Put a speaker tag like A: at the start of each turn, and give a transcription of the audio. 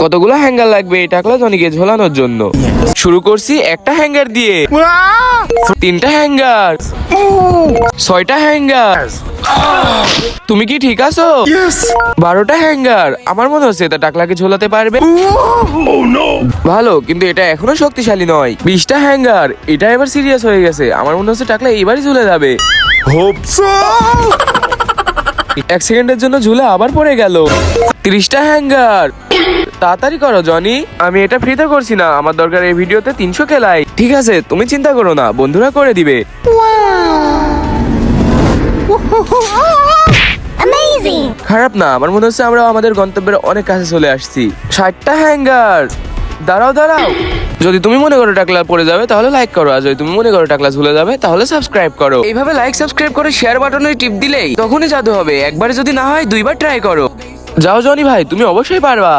A: কতগুলো হ্যাঙ্গার লাগবে এই টাকলা জনিকে ঝোলানোর জন্য? শুরু করছি একটা হ্যাঙ্গার দিয়ে, 3টা হ্যাঙ্গার, 6টা হ্যাঙ্গার। তুমি কি ঠিক আছো? 12টা হ্যাঙ্গার। আমার মনে হচ্ছে এটা টাকলাকে ঝোলাতে পারবে। ভালো, কিন্তু এটা এখনো শক্তিশালী নয়। 20টা হ্যাঙ্গার। এটা এবার সিরিয়াস হয়ে গেছে। আমার মনে হচ্ছে টাকলা এবারই ঝুলে যাবে। 1 সেকেন্ডের জন্য ঝুলে আবার পড়ে গেল। 30টা হ্যাঙ্গার। তাড়াতাড়ি করো জনি, আমি এটা ফ্রিতে করছি না, আমার দরকার এই ভিডিওতে 300 লাইক। ঠিক আছে, তুমি চিন্তা করো না, বন্ধুরা করে দিবে। খারাপ না, আমার মনে হচ্ছে আমরা আমাদের গন্তব্যের অনেক কাছে চলে আসছি। 60টা হ্যাঙ্গার। দাঁড়াও দাঁড়াও, যদি তুমি মনে করো টাকলা পড়ে যাবে তাহলে লাইক করো, আর যদি তুমি মনে করো টাকলা ঝুলে যাবে তাহলে সাবস্ক্রাইব করো। এইভাবে লাইক সাবস্ক্রাইব করে শেয়ার বাটনে টিপ দিলেই তখনই জাদু হবে। একবারে যদি না হয় 2বার ট্রাই করো। যাও জনি ভাই, তুমি অবশ্যই পারবা।